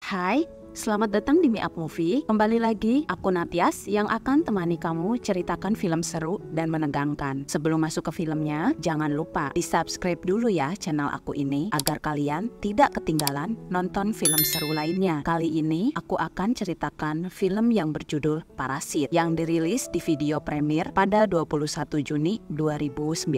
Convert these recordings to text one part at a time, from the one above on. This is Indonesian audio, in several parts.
Hai, selamat datang di Me Up Movie. Kembali lagi, aku Natyas yang akan temani kamu ceritakan film seru dan menegangkan. Sebelum masuk ke filmnya, jangan lupa di-subscribe dulu ya channel aku ini agar kalian tidak ketinggalan nonton film seru lainnya. Kali ini aku akan ceritakan film yang berjudul Parasit yang dirilis di video premier pada 21 Juni 2019.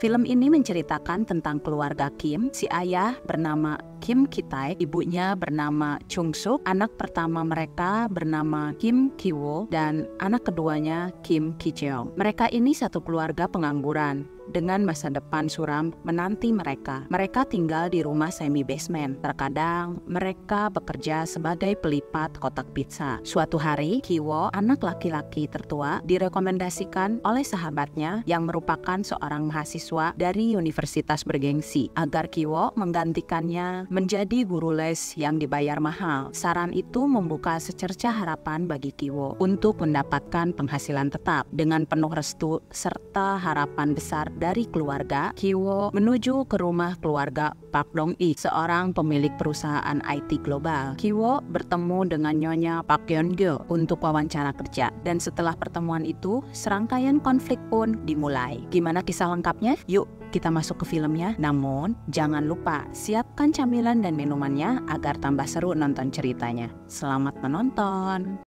Film ini menceritakan tentang keluarga Kim, si ayah bernama Kim Ki-taek, ibunya bernama Chung Suk, anak pertama mereka bernama Kim Ki-woo, dan anak keduanya Kim Ki-jeong. Mereka ini satu keluarga pengangguran dengan masa depan suram menanti mereka. Mereka tinggal di rumah semi basement. Terkadang mereka bekerja sebagai pelipat kotak pizza. Suatu hari, Ki-woo, anak laki-laki tertua, direkomendasikan oleh sahabatnya yang merupakan seorang mahasiswa dari universitas bergengsi agar Ki-woo menggantikannya menjadi guru les yang dibayar mahal. Saran itu membuka secerca harapan bagi Ki-woo untuk mendapatkan penghasilan tetap. Dengan penuh restu serta harapan besar dari keluarga, Ki-woo menuju ke rumah keluarga Park Dong-ik, seorang pemilik perusahaan IT global. Ki-woo bertemu dengan Nyonya Park Yeon-gyo untuk wawancara kerja, dan setelah pertemuan itu, serangkaian konflik pun dimulai. Gimana kisah lengkapnya? Yuk kita masuk ke filmnya. Namun, jangan lupa siapkan camilan dan minumannya agar tambah seru nonton ceritanya. Selamat menonton!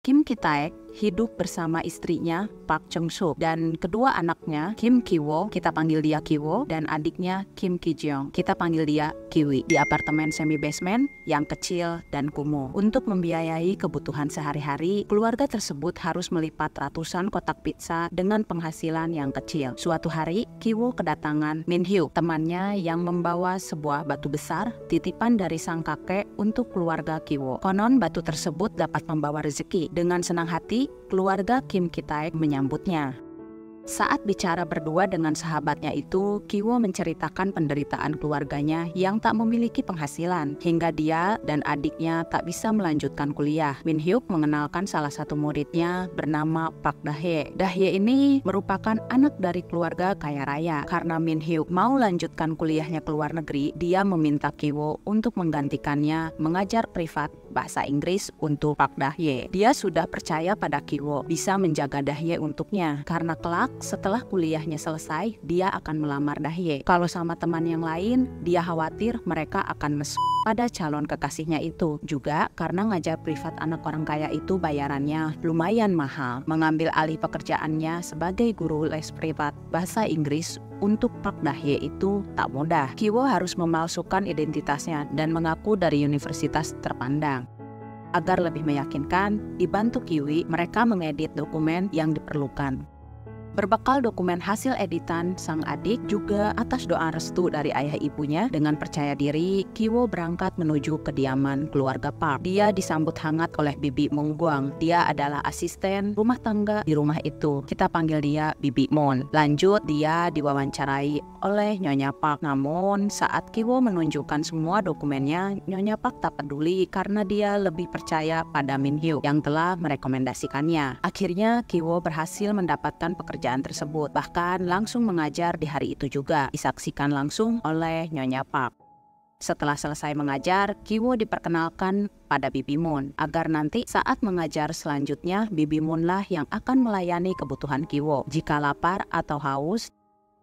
Kim Ki-taek hidup bersama istrinya Park Chung Suk dan kedua anaknya Kim Ki-woo, kita panggil dia Ki-woo, dan adiknya Kim Ki-jeong, kita panggil dia Kiwi, di apartemen semi basement yang kecil dan kumuh. Untuk membiayai kebutuhan sehari-hari, keluarga tersebut harus melipat ratusan kotak pizza dengan penghasilan yang kecil. Suatu hari, Ki-woo kedatangan Min Hyuk, temannya yang membawa sebuah batu besar titipan dari sang kakek untuk keluarga Ki-woo. Konon batu tersebut dapat membawa rezeki. Dengan senang hati, keluarga Kim Ki-taek menyambutnya. Saat bicara berdua dengan sahabatnya itu, Ki-woo menceritakan penderitaan keluarganya yang tak memiliki penghasilan, hingga dia dan adiknya tak bisa melanjutkan kuliah. Min Hyuk mengenalkan salah satu muridnya bernama Park Da-hye. Da-hye ini merupakan anak dari keluarga kaya raya. Karena Min Hyuk mau lanjutkan kuliahnya ke luar negeri, dia meminta Ki-woo untuk menggantikannya mengajar privat bahasa Inggris untuk Park Da-hye. Dia sudah percaya pada Ki-woo bisa menjaga Da-hye untuknya, karena kelak setelah kuliahnya selesai, dia akan melamar Da-hye. Kalau sama teman yang lain, dia khawatir mereka akan mesum pada calon kekasihnya itu. Juga karena ngajar privat anak orang kaya itu bayarannya lumayan mahal. Mengambil alih pekerjaannya sebagai guru les privat bahasa Inggris untuk Park Da-hye itu tak mudah. Ki-woo harus memalsukan identitasnya dan mengaku dari universitas terpandang. Agar lebih meyakinkan, dibantu Kiwi, mereka mengedit dokumen yang diperlukan. Berbekal dokumen hasil editan sang adik juga atas doa restu dari ayah ibunya, dengan percaya diri, Ki-woo berangkat menuju kediaman keluarga Park. Dia disambut hangat oleh Bibi Mungguang. Dia adalah asisten rumah tangga di rumah itu. Kita panggil dia Bibi Moon. Lanjut, dia diwawancarai oleh Nyonya Park. Namun, saat Ki-woo menunjukkan semua dokumennya, Nyonya Park tak peduli karena dia lebih percaya pada Min Hyuk yang telah merekomendasikannya. Akhirnya, Ki-woo berhasil mendapatkan pekerjaan tersebut, bahkan langsung mengajar di hari itu juga, disaksikan langsung oleh Nyonya Park. Setelah selesai mengajar, Ki-woo diperkenalkan pada Bibi Moon, agar nanti saat mengajar selanjutnya, Bibi Moon lah yang akan melayani kebutuhan Ki-woo jika lapar atau haus.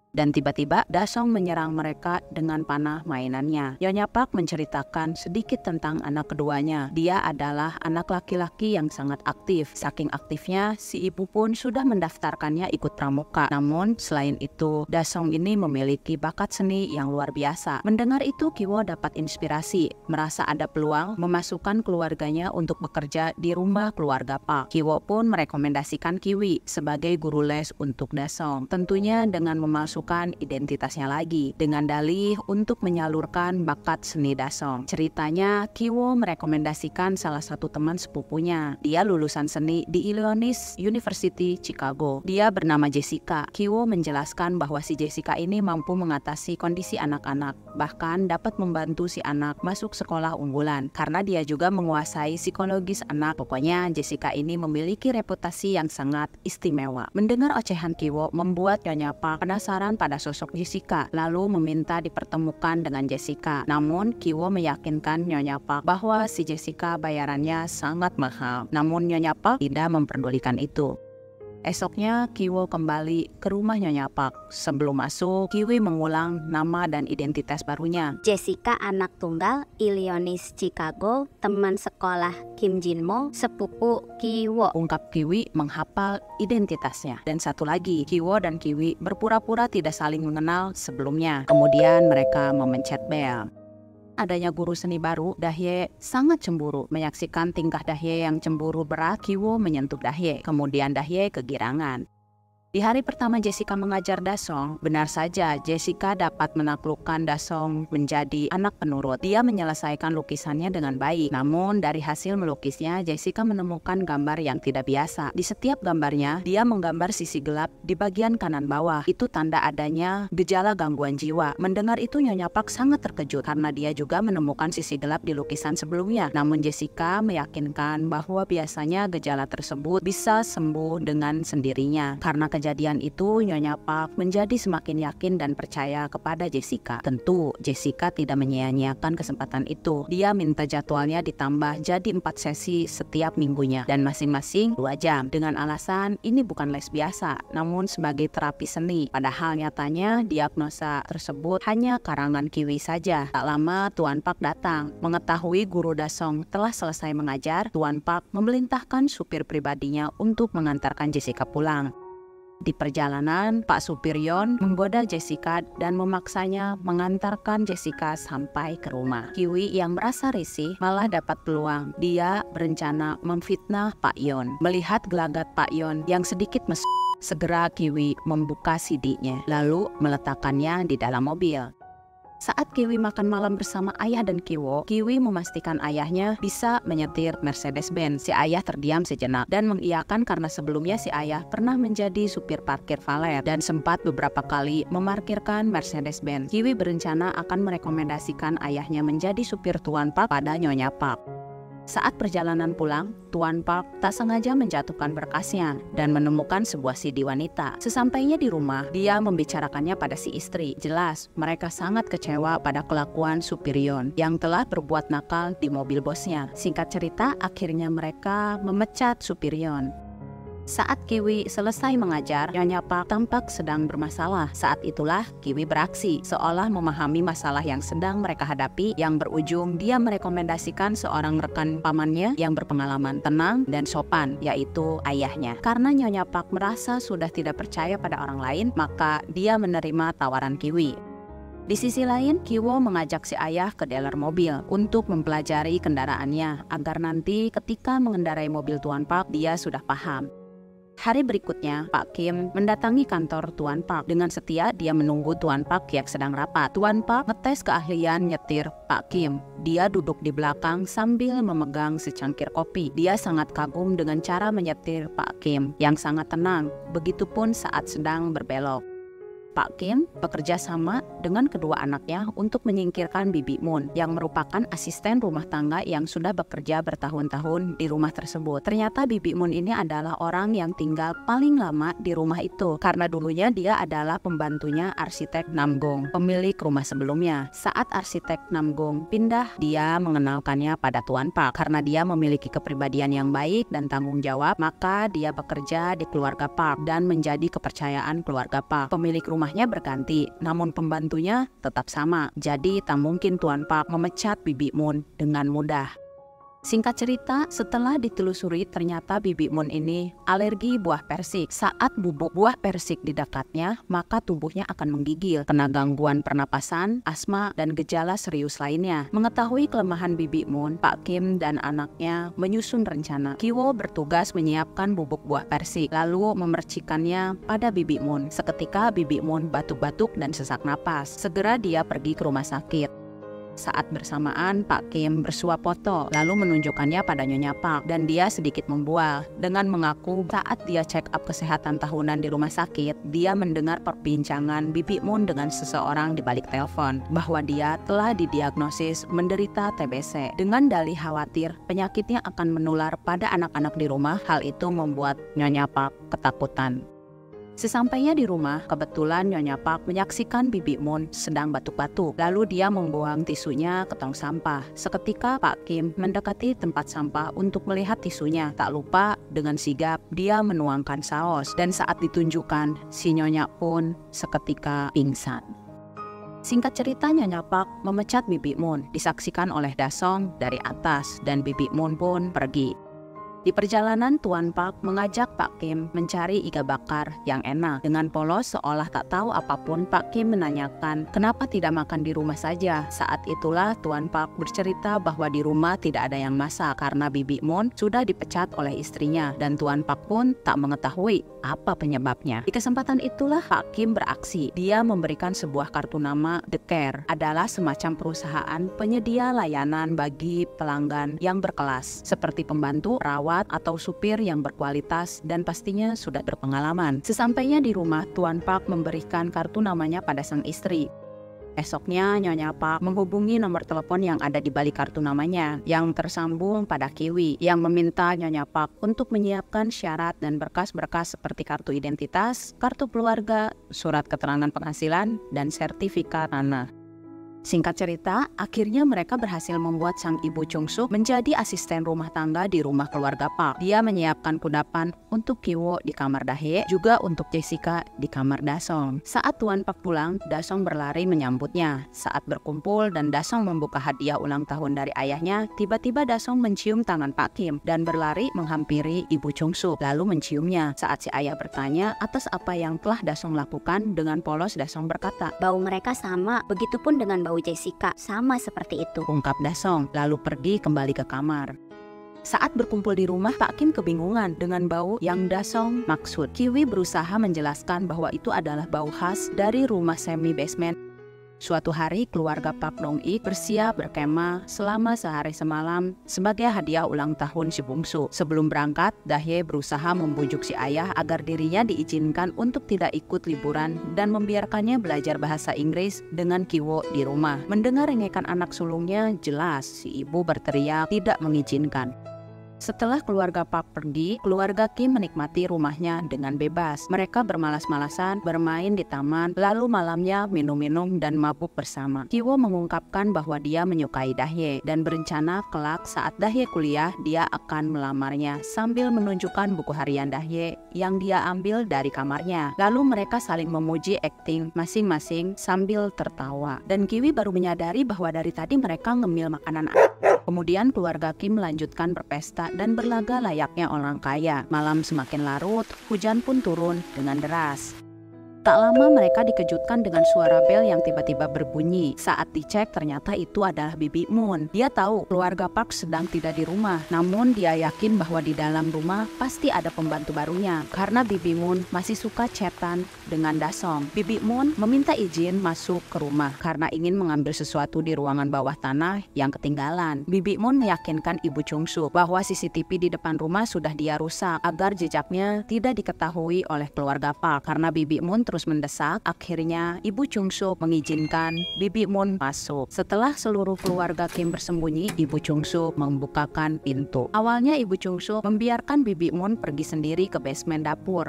Dan tiba-tiba Dasong menyerang mereka dengan panah mainannya. Nyonya Park menceritakan sedikit tentang anak keduanya. Dia adalah anak laki-laki yang sangat aktif. Saking aktifnya, si ibu pun sudah mendaftarkannya ikut pramuka. Namun selain itu, Dasong ini memiliki bakat seni yang luar biasa. Mendengar itu, Ki-woo dapat inspirasi, merasa ada peluang memasukkan keluarganya untuk bekerja di rumah keluarga Park. Ki-woo pun merekomendasikan Kiwi sebagai guru les untuk Dasong. Tentunya dengan memasukkan memalsukan identitasnya lagi dengan dalih untuk menyalurkan bakat seni dasong. Ceritanya, Kiwo merekomendasikan salah satu teman sepupunya. Dia lulusan seni di Illinois University, Chicago. Dia bernama Jessica. Kiwo menjelaskan bahwa si Jessica ini mampu mengatasi kondisi anak-anak, bahkan dapat membantu si anak masuk sekolah unggulan karena dia juga menguasai psikologis anak. Pokoknya Jessica ini memiliki reputasi yang sangat istimewa. Mendengar ocehan Kiwo membuat Nyonya Park penasaran pada sosok Jessica, lalu meminta dipertemukan dengan Jessica. Namun Kiwo meyakinkan Nyonya Park bahwa si Jessica bayarannya sangat mahal. Namun Nyonya Park tidak memperdulikan itu. Esoknya Kiwo kembali ke rumah Nyonya Park. Sebelum masuk, Kiwi mengulang nama dan identitas barunya. Jessica anak tunggal, Illinois, Chicago, teman sekolah Kim Jinmo, sepupu Kiwo. Ungkap Kiwi menghafal identitasnya. Dan satu lagi, Kiwo dan Kiwi berpura-pura tidak saling mengenal sebelumnya. Kemudian mereka memencet bel. Adanya guru seni baru, Dahye sangat cemburu. Menyaksikan tingkah Dahye yang cemburu berat, Kiwo menyentuh Dahye. Kemudian Dahye kegirangan. Di hari pertama Jessica mengajar Dasong, benar saja Jessica dapat menaklukkan Dasong menjadi anak penurut. Dia menyelesaikan lukisannya dengan baik. Namun dari hasil melukisnya, Jessica menemukan gambar yang tidak biasa. Di setiap gambarnya, dia menggambar sisi gelap di bagian kanan bawah. Itu tanda adanya gejala gangguan jiwa. Mendengar itu Nyonya Park sangat terkejut karena dia juga menemukan sisi gelap di lukisan sebelumnya. Namun Jessica meyakinkan bahwa biasanya gejala tersebut bisa sembuh dengan sendirinya. Karena kejadian itu, Nyonya Park menjadi semakin yakin dan percaya kepada Jessica. Tentu, Jessica tidak menyia-nyiakan kesempatan itu. Dia minta jadwalnya ditambah jadi 4 sesi setiap minggunya dan masing-masing 2 jam. Dengan alasan ini bukan les biasa, namun sebagai terapi seni. Padahal nyatanya diagnosa tersebut hanya karangan Kiwi saja. Tak lama Tuan Park datang. Mengetahui guru Dasong telah selesai mengajar, Tuan Park memerintahkan supir pribadinya untuk mengantarkan Jessica pulang. Di perjalanan, Pak Supir Yon menggoda Jessica dan memaksanya mengantarkan Jessica sampai ke rumah. Kiwi yang merasa risih malah dapat peluang. Dia berencana memfitnah Pak Yon. Melihat gelagat Pak Yon yang sedikit mesum, segera Kiwi membuka CD-nya, lalu meletakkannya di dalam mobil. Saat Kiwi makan malam bersama ayah dan Kiwo, Kiwi memastikan ayahnya bisa menyetir Mercedes-Benz. Si ayah terdiam sejenak dan mengiyakan karena sebelumnya si ayah pernah menjadi supir parkir valet dan sempat beberapa kali memarkirkan Mercedes-Benz. Kiwi berencana akan merekomendasikan ayahnya menjadi supir Tuan Park pada Nyonya Park. Saat perjalanan pulang, Tuan Park tak sengaja menjatuhkan berkasnya dan menemukan sebuah CD wanita. Sesampainya di rumah, dia membicarakannya pada si istri. Jelas, mereka sangat kecewa pada kelakuan Supir Yon yang telah berbuat nakal di mobil bosnya. Singkat cerita, akhirnya mereka memecat Supir Yon. Saat Kiwi selesai mengajar, Nyonya Park tampak sedang bermasalah. Saat itulah Kiwi beraksi, seolah memahami masalah yang sedang mereka hadapi, yang berujung dia merekomendasikan seorang rekan pamannya yang berpengalaman, tenang, dan sopan, yaitu ayahnya. Karena Nyonya Park merasa sudah tidak percaya pada orang lain, maka dia menerima tawaran Kiwi. Di sisi lain, Kiwo mengajak si ayah ke dealer mobil untuk mempelajari kendaraannya, agar nanti ketika mengendarai mobil Tuan Park, dia sudah paham. Hari berikutnya, Pak Kim mendatangi kantor Tuan Park. Dengan setia, dia menunggu Tuan Park yang sedang rapat. Tuan Park ngetes keahlian nyetir Pak Kim. Dia duduk di belakang sambil memegang secangkir kopi. Dia sangat kagum dengan cara menyetir Pak Kim yang sangat tenang. Begitupun saat sedang berbelok. Pak Kim bekerja sama dengan kedua anaknya untuk menyingkirkan Bibi Moon yang merupakan asisten rumah tangga yang sudah bekerja bertahun-tahun di rumah tersebut. Ternyata Bibi Moon ini adalah orang yang tinggal paling lama di rumah itu karena dulunya dia adalah pembantunya arsitek Namgong, pemilik rumah sebelumnya. Saat arsitek Namgong pindah, dia mengenalkannya pada Tuan Park. Karena dia memiliki kepribadian yang baik dan tanggung jawab, maka dia bekerja di keluarga Park dan menjadi kepercayaan keluarga Park. Pemilik rumahnya berganti, namun pembantunya tetap sama. Jadi tak mungkin Tuan Park memecat Bibi Moon dengan mudah. Singkat cerita, setelah ditelusuri ternyata Bibi Moon ini alergi buah persik. Saat bubuk buah persik didekatnya, maka tubuhnya akan menggigil, kena gangguan pernapasan, asma, dan gejala serius lainnya. Mengetahui kelemahan Bibi Moon, Pak Kim dan anaknya menyusun rencana. Kiwo bertugas menyiapkan bubuk buah persik, lalu memercikannya pada Bibi Moon. Seketika Bibi Moon batuk-batuk dan sesak napas. Segera dia pergi ke rumah sakit. Saat bersamaan, Pak Kim bersuap foto, lalu menunjukkannya pada Nyonya Park, dan dia sedikit membual. Dengan mengaku saat dia check up kesehatan tahunan di rumah sakit, dia mendengar perbincangan Bibi Moon dengan seseorang di balik telepon, bahwa dia telah didiagnosis menderita TBC. Dengan dalih khawatir, penyakitnya akan menular pada anak-anak di rumah, hal itu membuat Nyonya Park ketakutan. Sesampainya di rumah, kebetulan Nyonya Park menyaksikan Bibi Moon sedang batuk-batuk. Lalu dia membuang tisunya ke tong sampah. Seketika Pak Kim mendekati tempat sampah untuk melihat tisunya. Tak lupa dengan sigap dia menuangkan saus. Dan saat ditunjukkan, si Nyonya pun seketika pingsan. Singkat cerita, Nyonya Park memecat Bibi Moon. Disaksikan oleh Dasong dari atas dan Bibi Moon pun pergi. Di perjalanan, Tuan Park mengajak Pak Kim mencari iga bakar yang enak. Dengan polos seolah tak tahu apapun, Pak Kim menanyakan kenapa tidak makan di rumah saja. Saat itulah Tuan Park bercerita bahwa di rumah tidak ada yang masak karena Bibi Moon sudah dipecat oleh istrinya, dan Tuan Park pun tak mengetahui apa penyebabnya. Di kesempatan itulah Pak Kim beraksi. Dia memberikan sebuah kartu nama The Care, adalah semacam perusahaan penyedia layanan bagi pelanggan yang berkelas, seperti pembantu, perawat, atau supir yang berkualitas dan pastinya sudah berpengalaman. Sesampainya di rumah, Tuan Park memberikan kartu namanya pada sang istri. Esoknya, Nyonya Park menghubungi nomor telepon yang ada di balik kartu namanya, yang tersambung pada Kiwi, yang meminta Nyonya Park untuk menyiapkan syarat dan berkas-berkas seperti kartu identitas, kartu keluarga, surat keterangan penghasilan, dan sertifikat tanah. Singkat cerita, akhirnya mereka berhasil membuat sang ibu Chung Suk menjadi asisten rumah tangga di rumah keluarga Park. Dia menyiapkan kudapan untuk Kiwo di kamar Dahe, juga untuk Jessica di kamar Dasong. Saat Tuan Park pulang, Dasong berlari menyambutnya. Saat berkumpul dan Dasong membuka hadiah ulang tahun dari ayahnya, tiba-tiba Dasong mencium tangan Pak Kim dan berlari menghampiri ibu Chung Suk, lalu menciumnya. Saat si ayah bertanya atas apa yang telah Dasong lakukan, dengan polos Dasong berkata, Bau mereka sama, begitupun dengan bau Jessica, sama seperti itu, ungkap Dasong, lalu pergi kembali ke kamar. Saat berkumpul di rumah, Pak Kim kebingungan dengan bau yang Dasong maksud. Kiwi berusaha menjelaskan bahwa itu adalah bau khas dari rumah semi basement. Suatu hari, keluarga Park Dong-ik bersiap berkemah selama sehari semalam sebagai hadiah ulang tahun si bungsu. Sebelum berangkat, Dahe berusaha membujuk si ayah agar dirinya diizinkan untuk tidak ikut liburan dan membiarkannya belajar bahasa Inggris dengan Kiwo di rumah. Mendengar rengekan anak sulungnya, jelas si ibu berteriak tidak mengizinkan. Setelah keluarga Park pergi, keluarga Kim menikmati rumahnya dengan bebas. Mereka bermalas-malasan, bermain di taman, lalu malamnya minum-minum dan mabuk bersama. Kiwo mengungkapkan bahwa dia menyukai Dahe dan berencana kelak saat Dahe kuliah, dia akan melamarnya sambil menunjukkan buku harian Dahe yang dia ambil dari kamarnya. Lalu mereka saling memuji akting masing-masing sambil tertawa. Dan Kiwi baru menyadari bahwa dari tadi mereka ngemil makanan. Kemudian keluarga Kim melanjutkan berpesta dan berlaga layaknya orang kaya. Malam semakin larut, hujan pun turun dengan deras. Tak lama mereka dikejutkan dengan suara bel yang tiba-tiba berbunyi. Saat dicek, ternyata itu adalah Bibi Moon. Dia tahu keluarga Park sedang tidak di rumah, namun dia yakin bahwa di dalam rumah pasti ada pembantu barunya, karena Bibi Moon masih suka chatan dengan Dasong. Bibi Moon meminta izin masuk ke rumah karena ingin mengambil sesuatu di ruangan bawah tanah yang ketinggalan. Bibi Moon meyakinkan Ibu Chung Suk bahwa CCTV di depan rumah sudah dia rusak agar jejaknya tidak diketahui oleh keluarga Park. Karena Bibi Moon terus mendesak, akhirnya Ibu Chung Suk mengizinkan Bibi Moon masuk. Setelah seluruh keluarga Kim bersembunyi, Ibu Chung Suk membukakan pintu. Awalnya Ibu Chung Suk membiarkan Bibi Moon pergi sendiri ke basement dapur.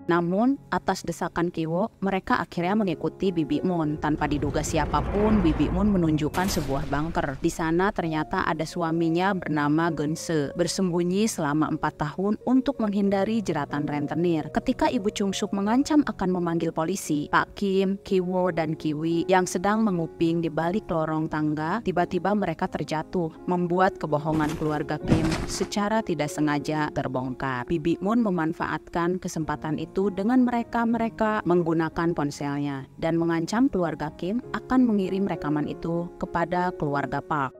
Namun, atas desakan Kiwo, mereka akhirnya mengikuti Bibi Moon. Tanpa diduga siapapun, Bibi Moon menunjukkan sebuah bunker. Di sana ternyata ada suaminya bernama Geunse, bersembunyi selama 4 tahun untuk menghindari jeratan rentenir. Ketika Ibu Chung Suk mengancam akan memanggil polisi, Pak Kim, Kiwo, dan Kiwi yang sedang menguping di balik lorong tangga, tiba-tiba mereka terjatuh, membuat kebohongan keluarga Kim secara tidak sengaja terbongkar. Bibi Moon memanfaatkan kesempatan itu dengan mereka menggunakan ponselnya dan mengancam keluarga Kim akan mengirim rekaman itu kepada keluarga Park.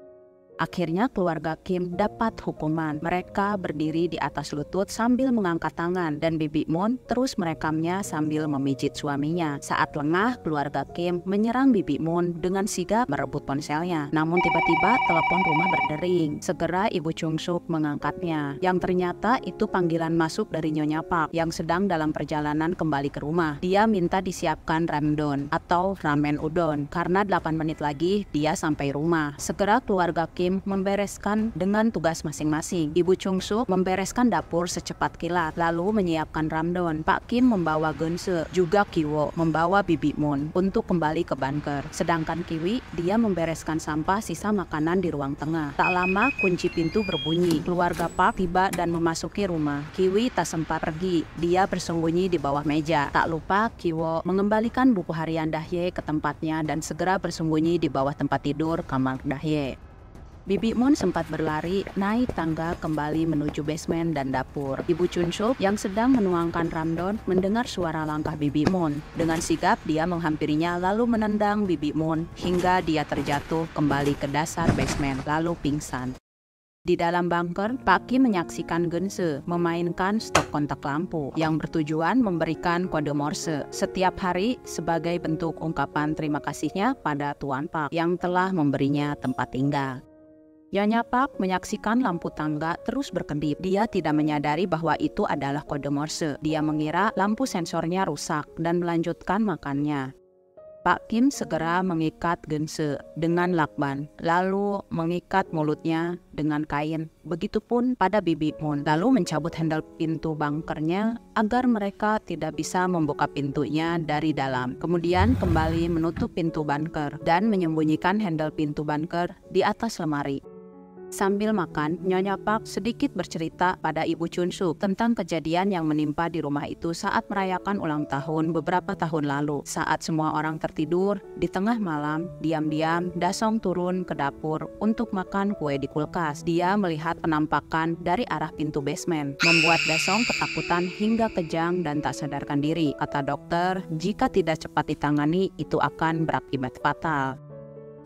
Akhirnya keluarga Kim dapat hukuman. Mereka berdiri di atas lutut sambil mengangkat tangan dan Bibi Moon terus merekamnya sambil memijit suaminya. Saat lengah, keluarga Kim menyerang Bibi Moon dengan sigap merebut ponselnya. Namun tiba-tiba telepon rumah berdering. Segera Ibu Chung Suk mengangkatnya. Yang ternyata itu panggilan masuk dari Nyonya Park yang sedang dalam perjalanan kembali ke rumah. Dia minta disiapkan ramdon atau ramen udon karena 8 menit lagi dia sampai rumah. Segera keluarga Kim membereskan dengan tugas masing-masing. Ibu Chung Suk membereskan dapur secepat kilat, lalu menyiapkan ramdon. Pak Kim membawa Geunse, juga Kiwo membawa Bibi Moon untuk kembali ke bunker. Sedangkan Kiwi, dia membereskan sampah sisa makanan di ruang tengah. Tak lama kunci pintu berbunyi. Keluarga Park tiba dan memasuki rumah. Kiwi tak sempat pergi, dia bersembunyi di bawah meja. Tak lupa Kiwo mengembalikan buku harian Dahye ke tempatnya dan segera bersembunyi di bawah tempat tidur kamar Dahye. Bibi Moon sempat berlari naik tangga kembali menuju basement dan dapur. Ibu Chung Suk yang sedang menuangkan ramdon mendengar suara langkah Bibi Moon. Dengan sigap dia menghampirinya lalu menendang Bibi Moon hingga dia terjatuh kembali ke dasar basement lalu pingsan. Di dalam bunker, Pak Kim menyaksikan Geunse memainkan stop kontak lampu yang bertujuan memberikan kode Morse setiap hari sebagai bentuk ungkapan terima kasihnya pada Tuan Park yang telah memberinya tempat tinggal. Nyonya Park menyaksikan lampu tangga terus berkedip. Dia tidak menyadari bahwa itu adalah kode Morse. Dia mengira lampu sensornya rusak dan melanjutkan makannya. Pak Kim segera mengikat Geunse dengan lakban, lalu mengikat mulutnya dengan kain. Begitupun pada Bibi Moon, lalu mencabut handle pintu bunkernya agar mereka tidak bisa membuka pintunya dari dalam. Kemudian kembali menutup pintu bunker dan menyembunyikan handle pintu bunker di atas lemari. Sambil makan, Nyonya Park sedikit bercerita pada Ibu Chung Suk tentang kejadian yang menimpa di rumah itu saat merayakan ulang tahun beberapa tahun lalu. Saat semua orang tertidur, di tengah malam, diam-diam Dasong turun ke dapur untuk makan kue di kulkas. Dia melihat penampakan dari arah pintu basement, membuat Dasong ketakutan hingga kejang dan tak sadarkan diri. Kata dokter, jika tidak cepat ditangani, itu akan berakibat fatal.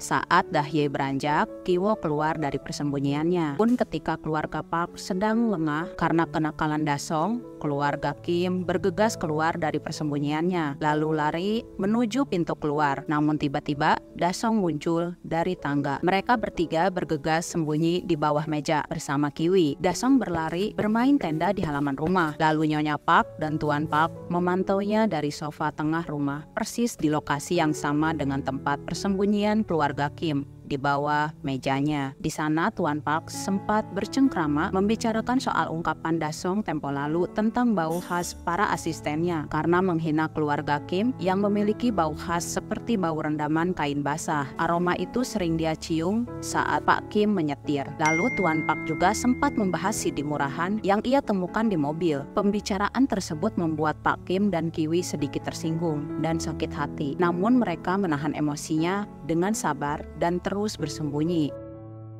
Saat Dahye beranjak, Kiwo keluar dari persembunyiannya. Pun ketika keluarga Park sedang lengah karena kenakalan Dasong, keluarga Kim bergegas keluar dari persembunyiannya, lalu lari menuju pintu keluar. Namun tiba-tiba Dasong muncul dari tangga. Mereka bertiga bergegas sembunyi di bawah meja bersama Kiwi. Dasong berlari bermain tenda di halaman rumah. Lalu Nyonya Park dan Tuan Park memantaunya dari sofa tengah rumah, persis di lokasi yang sama dengan tempat persembunyian keluarga Kim, di bawah mejanya. Di sana Tuan Park sempat bercengkrama membicarakan soal ungkapan Dasong tempo lalu tentang bau khas para asistennya karena menghina keluarga Kim yang memiliki bau khas seperti bau rendaman kain basah. Aroma itu sering dia cium saat Pak Kim menyetir. Lalu Tuan Park juga sempat membahas CD murahan yang ia temukan di mobil. Pembicaraan tersebut membuat Pak Kim dan Kiwi sedikit tersinggung dan sakit hati. Namun mereka menahan emosinya dengan sabar dan terus bersembunyi.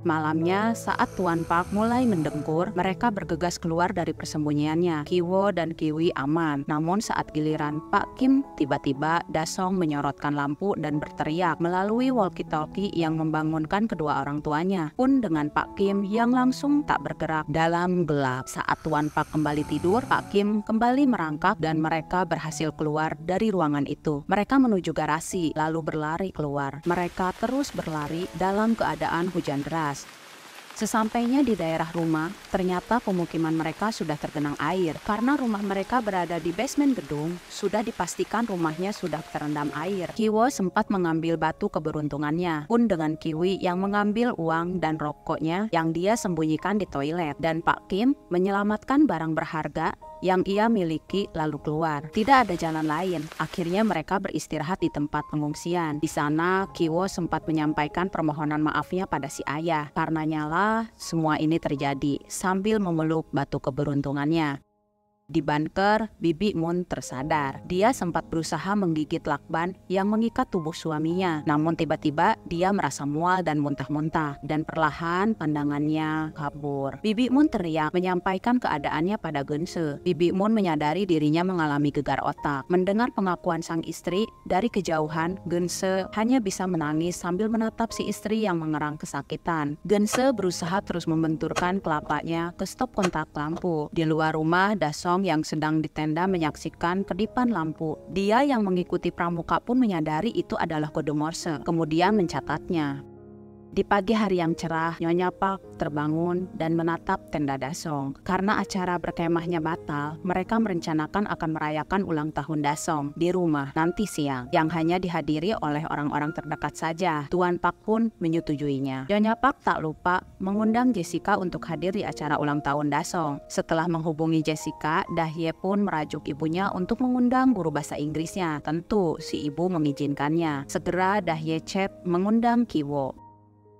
Malamnya, saat Tuan Park mulai mendengkur, mereka bergegas keluar dari persembunyiannya. Kiwo dan Kiwi aman. Namun saat giliran Pak Kim, tiba-tiba Dasong menyorotkan lampu dan berteriak melalui walkie-talkie yang membangunkan kedua orang tuanya. Pun dengan Pak Kim yang langsung tak bergerak dalam gelap. Saat Tuan Park kembali tidur, Pak Kim kembali merangkak dan mereka berhasil keluar dari ruangan itu. Mereka menuju garasi, lalu berlari keluar. Mereka terus berlari dalam keadaan hujan deras. Sesampainya di daerah rumah, ternyata pemukiman mereka sudah tergenang air. Karena rumah mereka berada di basement gedung, sudah dipastikan rumahnya sudah terendam air. Kiwo sempat mengambil batu keberuntungannya, pun dengan Kiwi yang mengambil uang dan rokoknya yang dia sembunyikan di toilet. Dan Pak Kim menyelamatkan barang berharga yang ia miliki lalu keluar. Tidak ada jalan lain. Akhirnya mereka beristirahat di tempat pengungsian. Di sana, Kiwo sempat menyampaikan permohonan maafnya pada si ayah. Karenanya lah semua ini terjadi, sambil memeluk batu keberuntungannya. Di bunker, Bibi Moon tersadar. Dia sempat berusaha menggigit lakban yang mengikat tubuh suaminya. Namun tiba-tiba dia merasa mual dan muntah-muntah. Dan perlahan pandangannya kabur. Bibi Moon teriak menyampaikan keadaannya pada Geunse. Bibi Moon menyadari dirinya mengalami gegar otak. Mendengar pengakuan sang istri, dari kejauhan, Geunse hanya bisa menangis sambil menatap si istri yang mengerang kesakitan. Geunse berusaha terus membenturkan kelapanya ke stop kontak lampu. Di luar rumah, Dasong yang sedang di tenda menyaksikan kedipan lampu. Dia yang mengikuti pramuka pun menyadari itu adalah kode Morse, kemudian mencatatnya. Di pagi hari yang cerah, Nyonya Park terbangun dan menatap tenda Dasong. Karena acara berkemahnya batal, mereka merencanakan akan merayakan ulang tahun Dasong di rumah nanti siang, yang hanya dihadiri oleh orang-orang terdekat saja. Tuan Park pun menyetujuinya. Nyonya Park tak lupa mengundang Jessica untuk hadir di acara ulang tahun Dasong. Setelah menghubungi Jessica, Dahye pun merajuk ibunya untuk mengundang guru bahasa Inggrisnya. Tentu si ibu mengizinkannya. Segera Dahye chat mengundang Kiwo.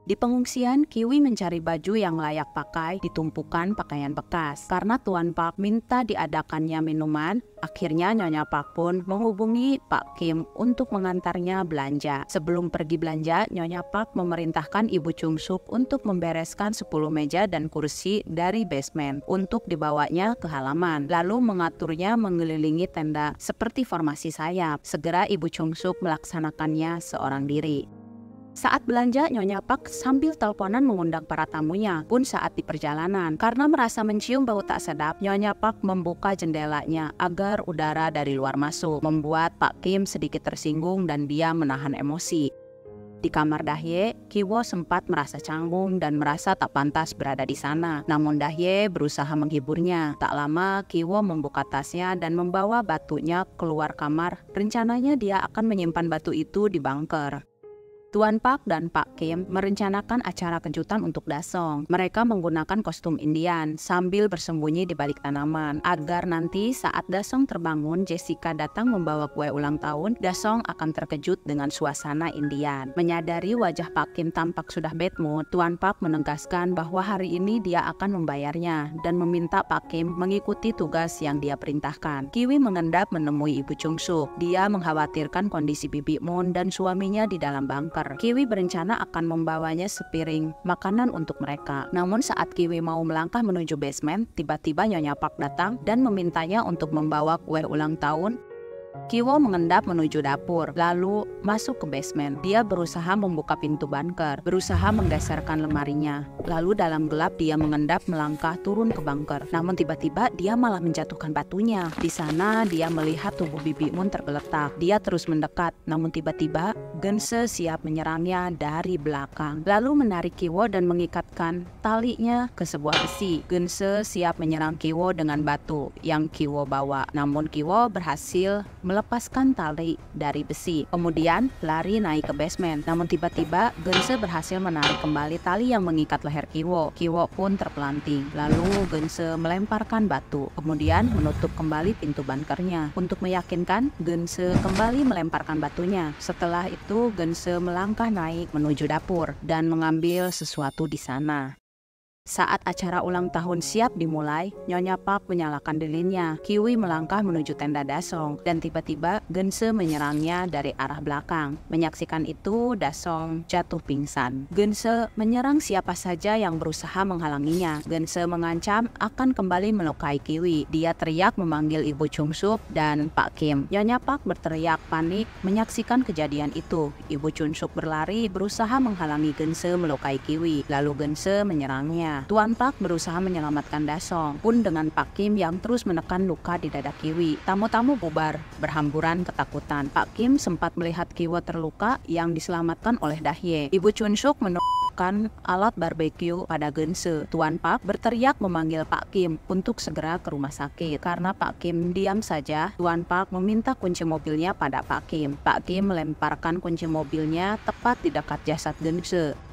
Di pengungsian, Kiwi mencari baju yang layak pakai di tumpukan pakaian bekas. Karena Tuan Park minta diadakannya minuman, akhirnya Nyonya Park pun menghubungi Pak Kim untuk mengantarnya belanja. Sebelum pergi belanja, Nyonya Park memerintahkan Ibu Chung Suk untuk membereskan 10 meja dan kursi dari basement untuk dibawanya ke halaman. Lalu mengaturnya mengelilingi tenda seperti formasi sayap. Segera Ibu Chung Suk melaksanakannya seorang diri. Saat belanja, Nyonya Park sambil teleponan mengundang para tamunya. Pun saat di perjalanan, karena merasa mencium bau tak sedap, Nyonya Park membuka jendelanya agar udara dari luar masuk, membuat Pak Kim sedikit tersinggung dan dia menahan emosi. Di kamar Dahye, Kiwo sempat merasa canggung dan merasa tak pantas berada di sana. Namun Dahye berusaha menghiburnya. Tak lama, Kiwo membuka tasnya dan membawa batunya keluar kamar. Rencananya dia akan menyimpan batu itu di bunker. Tuan Park dan Pak Kim merencanakan acara kejutan untuk Dasong. Mereka menggunakan kostum Indian sambil bersembunyi di balik tanaman agar nanti saat Dasong terbangun, Jessica datang membawa kue ulang tahun, Dasong akan terkejut dengan suasana Indian. Menyadari wajah Pak Kim tampak sudah bad mood, Tuan Park menegaskan bahwa hari ini dia akan membayarnya dan meminta Pak Kim mengikuti tugas yang dia perintahkan. Kiwi mengendap menemui Ibu Chung Suk. Dia mengkhawatirkan kondisi Bibi Moon dan suaminya di dalam bunker. Kiwi berencana akan membawanya sepiring makanan untuk mereka. Namun saat Kiwi mau melangkah menuju basement, tiba-tiba Nyonya Park datang dan memintanya untuk membawa kue ulang tahun. Kiwo mengendap menuju dapur, lalu masuk ke basement. Dia berusaha membuka pintu bunker, berusaha menggeserkan lemarinya. Lalu dalam gelap dia mengendap melangkah turun ke bunker. Namun tiba-tiba dia malah menjatuhkan batunya. Di sana dia melihat tubuh Bibi Moon tergeletak. Dia terus mendekat, namun tiba-tiba Geunse siap menyerangnya dari belakang. Lalu menarik Kiwo dan mengikatkan talinya ke sebuah besi. Geunse siap menyerang Kiwo dengan batu yang Kiwo bawa. Namun Kiwo berhasil melepaskan tali dari besi, kemudian lari naik ke basement. Namun tiba-tiba Geunse berhasil menarik kembali tali yang mengikat leher Kiwo. Kiwo pun terpelanting. Lalu Geunse melemparkan batu, kemudian menutup kembali pintu bunkernya. Untuk meyakinkan, Geunse kembali melemparkan batunya. Setelah itu Geunse melangkah naik menuju dapur dan mengambil sesuatu di sana. Saat acara ulang tahun siap dimulai, Nyonya Park menyalakan lilinnya. Kiwi melangkah menuju tenda Dasong dan tiba-tiba Geunse menyerangnya dari arah belakang. Menyaksikan itu, Dasong jatuh pingsan. Geunse menyerang siapa saja yang berusaha menghalanginya. Geunse mengancam akan kembali melukai Kiwi. Dia teriak memanggil Ibu Chung Suk dan Pak Kim. Nyonya Park berteriak panik menyaksikan kejadian itu. Ibu Chung Suk berlari berusaha menghalangi Geunse melukai Kiwi. Lalu Geunse menyerangnya. Tuan Park berusaha menyelamatkan Dasong, pun dengan Pak Kim yang terus menekan luka di dada Kiwi. Tamu-tamu bubar, berhamburan ketakutan. Pak Kim sempat melihat Kiwo terluka yang diselamatkan oleh Dahye. Ibu Chung Suk menunjukkan alat barbeque pada Geunse. Tuan Park berteriak memanggil Pak Kim untuk segera ke rumah sakit. Karena Pak Kim diam saja, Tuan Park meminta kunci mobilnya pada Pak Kim. Pak Kim melemparkan kunci mobilnya tepat di dekat jasad Geunse.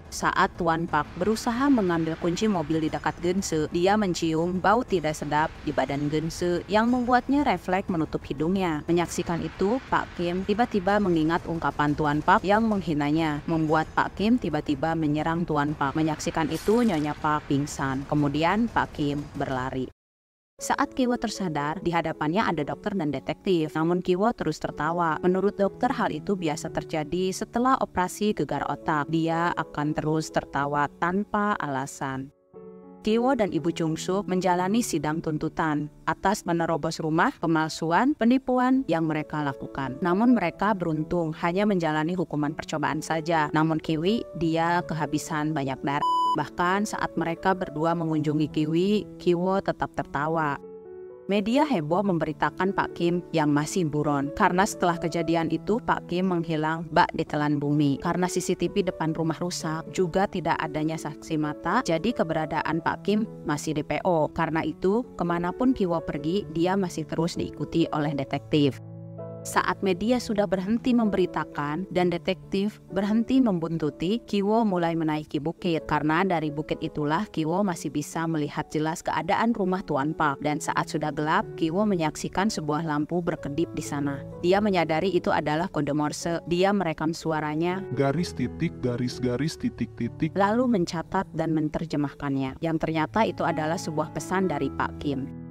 Saat Tuan Park berusaha mengambil kunci mobil di dekat Geun-seo, dia mencium bau tidak sedap di badan Geun-seo yang membuatnya refleks menutup hidungnya. Menyaksikan itu, Pak Kim tiba-tiba mengingat ungkapan Tuan Park yang menghinanya, membuat Pak Kim tiba-tiba menyerang Tuan Park. Menyaksikan itu, Nyonya Park pingsan. Kemudian Pak Kim berlari. Saat Kiwo tersadar, di hadapannya ada dokter dan detektif. Namun Kiwo terus tertawa. Menurut dokter, hal itu biasa terjadi setelah operasi gegar otak. Dia akan terus tertawa tanpa alasan. Kiwo dan Ibu Chung-suk menjalani sidang tuntutan atas menerobos rumah, pemalsuan, penipuan yang mereka lakukan. Namun mereka beruntung hanya menjalani hukuman percobaan saja. Namun Kiwi, dia kehabisan banyak darah. Bahkan saat mereka berdua mengunjungi Kiwi, Kiwo tetap tertawa. Media heboh memberitakan Pak Kim yang masih buron. Karena setelah kejadian itu, Pak Kim menghilang bak ditelan bumi. Karena CCTV depan rumah rusak, juga tidak adanya saksi mata, jadi keberadaan Pak Kim masih DPO. Karena itu, kemanapun Kiwo pergi, dia masih terus diikuti oleh detektif. Saat media sudah berhenti memberitakan dan detektif berhenti membuntuti, Kiwo mulai menaiki bukit. Karena dari bukit itulah Kiwo masih bisa melihat jelas keadaan rumah Tuan Park. Dan saat sudah gelap, Kiwo menyaksikan sebuah lampu berkedip di sana. Dia menyadari itu adalah kode Morse. Dia merekam suaranya, garis titik, garis titik titik. Lalu mencatat dan menerjemahkannya. Yang ternyata itu adalah sebuah pesan dari Pak Kim.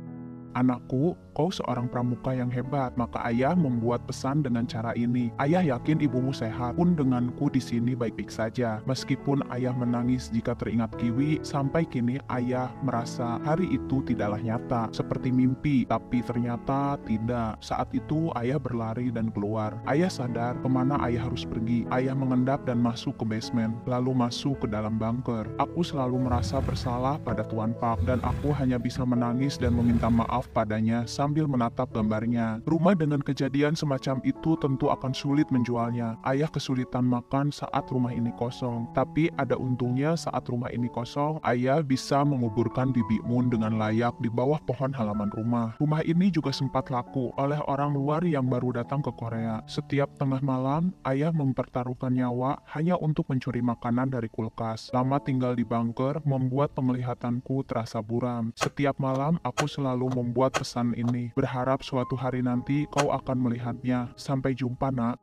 Anakku, kau seorang pramuka yang hebat, maka ayah membuat pesan dengan cara ini. Ayah yakin ibumu sehat, pun denganku di sini baik-baik saja. Meskipun ayah menangis jika teringat Kiwi, sampai kini ayah merasa hari itu tidaklah nyata, seperti mimpi, tapi ternyata tidak. Saat itu ayah berlari dan keluar. Ayah sadar kemana ayah harus pergi. Ayah mengendap dan masuk ke basement, lalu masuk ke dalam bunker. Aku selalu merasa bersalah pada Tuan Park, dan aku hanya bisa menangis dan meminta maaf padanya sambil menatap gambarnya. Rumah dengan kejadian semacam itu tentu akan sulit menjualnya. Ayah kesulitan makan saat rumah ini kosong. Tapi ada untungnya saat rumah ini kosong, ayah bisa menguburkan Bibi Moon dengan layak di bawah pohon halaman rumah. Rumah ini juga sempat laku oleh orang luar yang baru datang ke Korea. Setiap tengah malam, ayah mempertaruhkan nyawa hanya untuk mencuri makanan dari kulkas. Lama tinggal di bunker membuat penglihatanku terasa buram. Setiap malam, aku selalu membuat pesan ini, berharap suatu hari nanti kau akan melihatnya. Sampai jumpa, nak.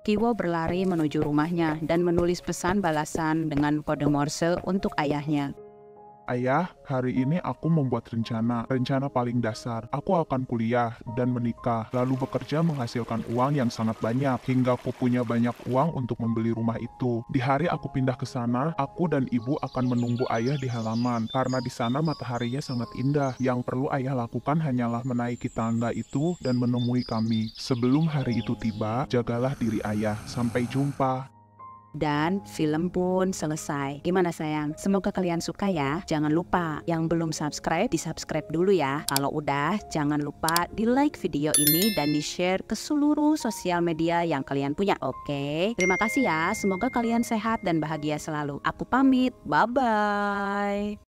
Kiwo berlari menuju rumahnya dan menulis pesan balasan dengan kode Morse untuk ayahnya. Ayah, hari ini aku membuat rencana paling dasar. Aku akan kuliah dan menikah, lalu bekerja menghasilkan uang yang sangat banyak, hingga aku punya banyak uang untuk membeli rumah itu. Di hari aku pindah ke sana, aku dan ibu akan menunggu ayah di halaman, karena di sana mataharinya sangat indah. Yang perlu ayah lakukan hanyalah menaiki tangga itu dan menemui kami. Sebelum hari itu tiba, jagalah diri ayah. Sampai jumpa. Dan film pun selesai. Gimana sayang? Semoga kalian suka ya. Jangan lupa yang belum subscribe, di-subscribe dulu ya. Kalau udah, jangan lupa di-like video ini dan di-share ke seluruh sosial media yang kalian punya. Oke? Terima kasih ya. Semoga kalian sehat dan bahagia selalu. Aku pamit. Bye-bye.